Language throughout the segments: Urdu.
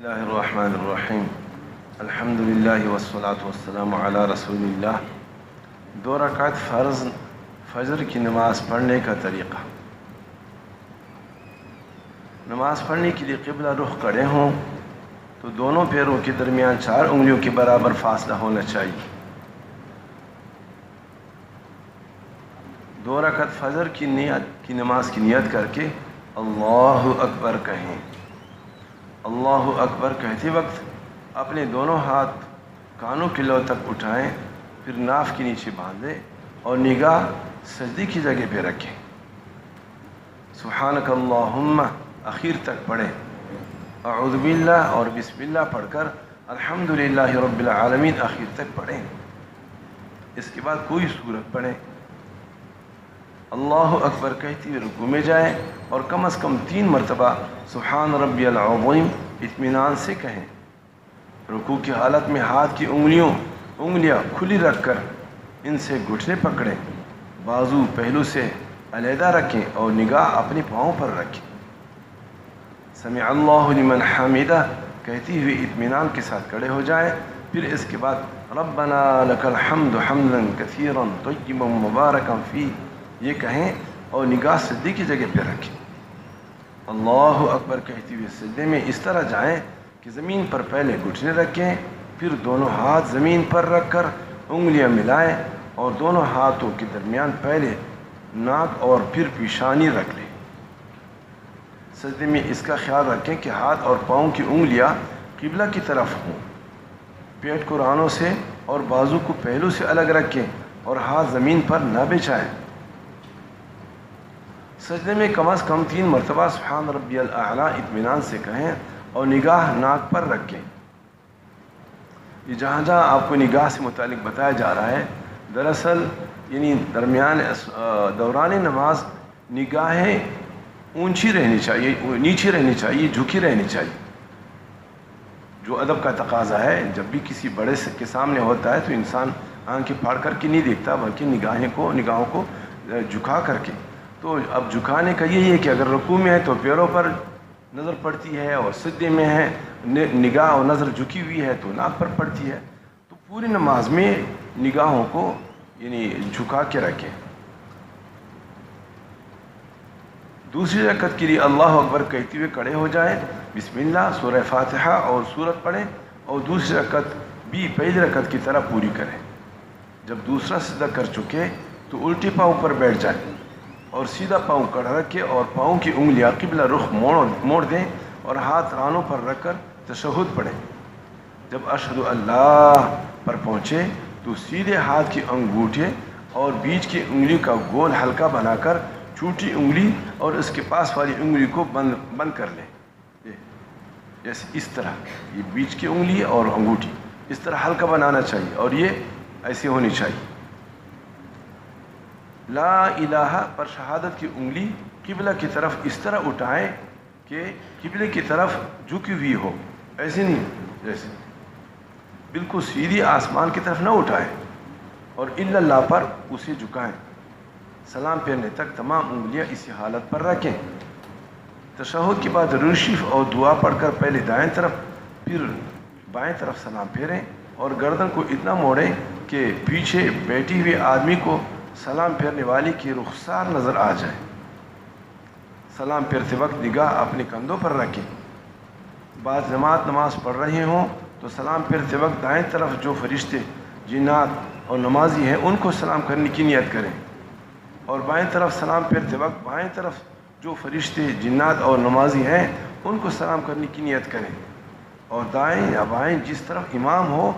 اللہ الرحمن الرحیم الحمدللہ والصلاة والسلام علی رسول اللہ۔ 2 رکعت فرض فجر کی نماز پڑھنے کا طریقہ۔ نماز پڑھنے کے لیے قبلہ رخ کھڑے ہوں تو دونوں پیروں کے درمیان 4 انگلیوں کے برابر فاصلہ ہونا چاہیے۔ 2 رکعت فجر کی نماز کی نیت کر کے اللہ اکبر کہیں۔ اللہ اکبر کہتے وقت اپنے دونوں ہاتھ کانوں کے لو تک اٹھائیں، پھر ناف کے نیچے باندھیں اور نگاہ سجدے کی جگہ پہ رکھیں۔ سبحانک اللہم اخیر تک پڑھیں، اعوذ باللہ اور بسم اللہ پڑھ کر الحمدللہ رب العالمین اخیر تک پڑھیں۔ اس کے بعد کوئی سورت پڑھیں، اللہ اکبر کہتے ہوئے رکوع میں جائیں اور کم از کم 3 مرتبہ سبحان ربی العظیم اطمینان سے کہیں۔ رکوع کی حالت میں ہاتھ کی انگلیاں کھلی رکھ کر ان سے گھٹنے پکڑیں، بازو پہلو سے علیحدہ رکھیں اور نگاہ اپنے پاؤں پر رکھیں۔ سمع اللہ لمن حمدہ کہتے ہوئے اطمینان کے ساتھ کھڑے ہو جائیں، پھر اس کے بعد ربنا لک الحمد حمدا کثیرا طیبا مبارکا فیہ یہ کہیں اور نگاہ سجدے کی جگہ پہ رکھیں۔ اللہ اکبر کہتے ہوئے سجدے میں اس طرح جائیں کہ زمین پر پہلے گھٹنے رکھیں، پھر دونوں ہاتھ زمین پر رکھ کر انگلیاں ملائیں اور دونوں ہاتھوں کے درمیان پہلے ناک اور پھر پیشانی رکھ لیں۔ سجدے میں اس کا خیال رکھیں کہ ہاتھ اور پاؤں کی انگلیاں قبلہ کی طرف ہوں، پیٹ کو رانوں سے اور بازو کو پہلو سے الگ رکھیں اور ہاتھ زمین پر نہ بچھائیں۔ سجدے میں کم از کم 3 مرتبہ سبحان ربی الاعلیٰ اطمینان سے کہیں اور نگاہ ناک پر رکھیں۔ یہ جہاں جہاں آپ کو نگاہ سے متعلق بتایا جا رہا ہے، دراصل یعنی دوران نماز نگاہیں اونچی رہنی چاہیے، نیچے رہنی چاہیے، جھکی رہنی چاہیے، جو ادب کا تقاضا ہے۔ جب بھی کسی بڑے کے سامنے ہوتا ہے تو انسان آنکھیں پھاڑ کر کے نہیں دیکھتا، بلکہ نگاہوں کو جھکا کر کے۔ تو اب جھکانے کا یہی ہے کہ اگر رکوع میں ہے تو پیروں پر نظر پڑتی ہے، اور سجدے میں ہے نگاہ اور نظر جھکی ہوئی ہے تو ناک پر پڑتی ہے۔ تو پوری نماز میں نگاہوں کو یعنی جھکا کے رکھیں۔ دوسری رکعت کے لیے اللہ اکبر کہتے ہوئے کھڑے ہو جائیں، بسم اللہ سورہ فاتحہ اور سورت پڑھیں اور دوسری رکعت بھی پہلی رکعت کی طرح پوری کریں۔ جب دوسرا سجدہ کر چکے تو الٹے پاؤں پر بیٹھ جائیں اور سیدھا پاؤں کڑا رکھیں اور پاؤں کی انگلیاں قبلہ رخ موڑ دیں اور ہاتھ رانوں پر رکھ کر تشہد پڑھیں۔ جب اشہد اللہ پر پہنچے تو سیدھے ہاتھ کی انگوٹھے اور بیچ کی انگلی کا گول حلقہ بنا کر چھوٹی انگلی اور اس کے پاس والی انگلی کو بند کر لیں، جیسے اس طرح یہ بیچ کی انگلی اور انگوٹھی اس طرح حلقہ بنانا چاہیے اور یہ ایسے ہونی چاہیے۔ لا الہ پر شہادت کی انگلی قبلہ کی طرف اس طرح اٹھائیں کہ قبلے کی طرف جھکی ہوئی ہو، ایسے نہیں، جیسے بالکل سیدھی آسمان کی طرف نہ اٹھائیں، اور الا اللہ پر اسے جھکائیں۔ سلام پھیرنے تک تمام انگلیاں اسی حالت پر رکھیں۔ تشہد کے بعد درود شریف اور دعا پڑھ کر پہلے دائیں طرف پھر بائیں طرف سلام پھیریں اور گردن کو اتنا موڑیں کہ پیچھے بیٹھے ہوئے آدمی کو سلام پھیرنے والی کی رخسار نظر آ جائے۔ سلام پھیرتے وقت نگاہ اپنے کندھوں پر رکھیں۔ بعض جماعت نماز پڑھ رہے ہوں تو سلام پھیرتے وقت دائیں طرف جو فرشتے جنات اور نمازی ہیں ان کو سلام کرنے کی نیت کریں، اور بائیں طرف سلام پھیرتے وقت بائیں طرف جو فرشتے جنات اور نمازی ہیں ان کو سلام کرنے کی نیت کریں، اور دائیں یا بائیں جس طرف امام ہو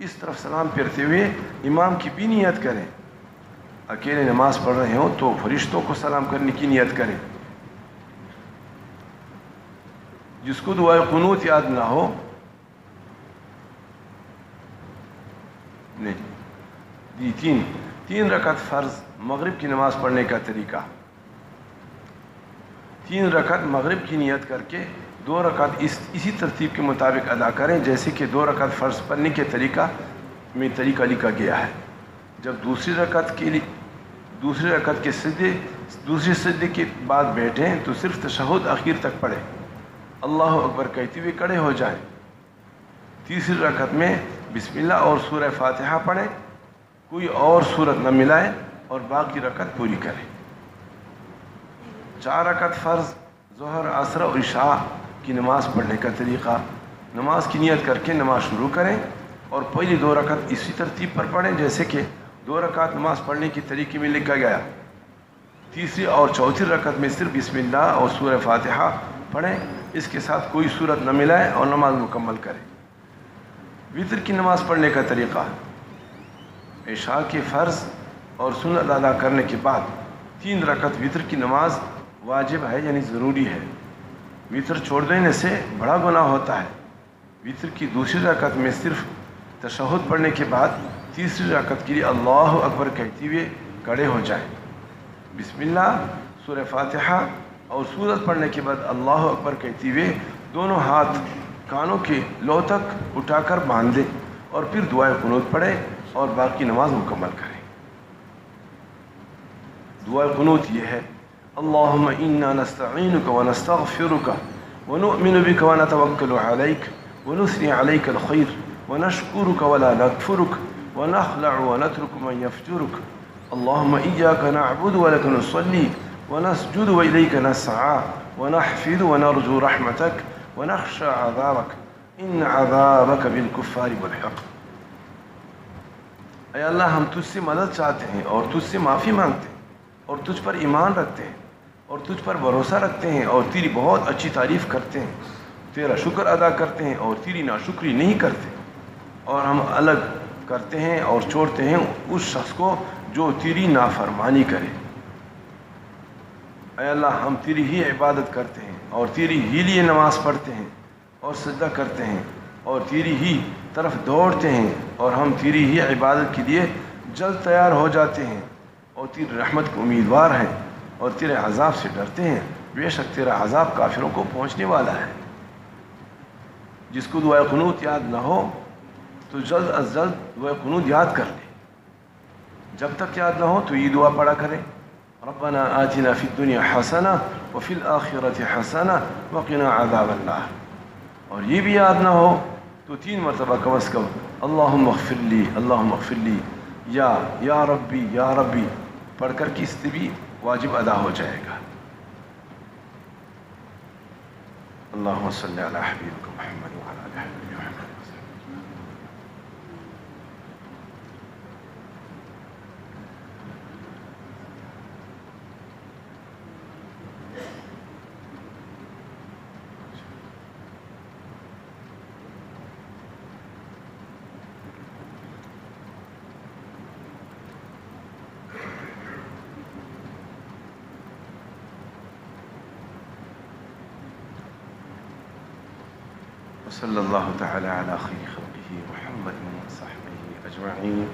اس طرف سلام پھیرتے ہوئے امام کی بھی نیت کریں۔ اکیلے نماز پڑھ رہے ہوں تو فرشتوں کو سلام کرنے کی نیت کریں۔ جس کو دعائے قنوت یاد نہ ہو، نہیں، 3 رکعت فرض مغرب کی نماز پڑھنے کا طریقہ۔ 3 رکعت مغرب کی نیت کر کے 2 رکعت اسی ترتیب کے مطابق ادا کریں جیسے کہ 2 رکعت فرض پڑھنے کے طریقہ لکھا گیا ہے۔ جب دوسری رکعت کے دوسرے سجدے کے بعد بیٹھیں تو صرف تشہد اخیر تک پڑھیں۔ اللہ اکبر کہتے ہوئے کھڑے ہو جائیں. تیسری رکعت میں بسم اللہ اور سورہ فاتحہ پڑھیں, کوئی اور سورت نہ ملائیں اور باقی رکعت پوری کریں. 4 رکعت فرض ظہر عصر اور عشاء کی نماز پڑھنے کا طریقہ. نماز کی نیت کر کے نماز شروع کریں اور پہلی 2 رکعت اسی ترتیب پر پڑھیں جیسے کہ 2 رکعت نماز پڑھنے کی طریقے میں لکھا گیا. تیسری اور چوتھی رکعت میں صرف بسم اللہ اور سورہ فاتحہ پڑھیں, اس کے ساتھ کوئی سورت نہ ملائیں اور نماز مکمل کریں. وتر کی نماز پڑھنے کا طریقہ: عشاء کے فرض اور سنت ادا کرنے کے بعد 3 رکعت وتر کی نماز واجب ہے یعنی ضروری ہے. وتر چھوڑ دینے سے بڑا گناہ ہوتا ہے. وتر کی دوسری رکعت میں صرف تشہد پڑھنے کے بعد تیسری رکعت کے لیے اللہ اکبر کہتے ہوئے کھڑے ہو جائیں. بسم اللہ سورہ فاتحہ اور سورت پڑھنے کے بعد اللہ اکبر کہتے ہوئے دونوں ہاتھ کانوں کے لو تک اٹھا کر باندھ دیں اور پھر دعائے قنوت پڑھیں اور باقی نماز مکمل کریں. دعائے قنوت یہ ہے: اللہم انا نستعینک ونستغفرک ونؤمن بک ونتوکل علیک ونثنی علیک الخیر ونشکرک ولا نکفرک ونخلع ونترک من یفجرک. اللہم ایاک نعبد ولک نصلی ونسجد وإلیک نسعى ونحفظ ونرجو رحمتک ونخشى عذابک ان عذابک بالکفار ملحق. اے اللہ ہم تجھ سے مدد چاہتے ہیں اور تجھ سے معافی مانگتے ہیں اور تجھ پر ایمان رکھتے ہیں اور تجھ پر بھروسہ رکھتے ہیں اور تیری بہت اچھی تعریف کرتے ہیں, تیرا شکر ادا کرتے ہیں اور تیری ناشکری نہیں کرتے, اور ہم الگ کرتے ہیں اور چھوڑتے ہیں اس شخص کو جو تیری نافرمانی کرے. اے اللہ ہم تیری ہی عبادت کرتے ہیں اور تیری ہی لیے نماز پڑھتے ہیں اور سجدہ کرتے ہیں اور تیری ہی طرف دوڑتے ہیں, اور ہم تیری ہی عبادت کے لیے جلد تیار ہو جاتے ہیں اور تیری رحمت کے امیدوار ہیں اور تیرے عذاب سے ڈرتے ہیں. بے شک تیرا عذاب کافروں کو پہنچنے والا ہے. جس کو دعائے قنوت یاد نہ ہو تو جلد از جلد دعائے قنوت یاد کر لے. جب تک یاد نہ ہو تو یہ دعا پڑھا کریں: ربنا آتنا فی الدنیا حسنہ وفی الآخرۃ حسنہ وقنا عذاب النار. اور یہ بھی یاد نہ ہو تو 3 مرتبہ کم از کم اللہم اغفر لی اللہم اغفر لی یا ربی پڑھ کر کی اس سے بھی واجب ادا ہو جائے گا. اللہم صلی علی حبیبک محمد وعلی آل حبیبک محمد. وصلی اللہ تعالی علی خیر خلقہ محمد وصحبہ اجمعین.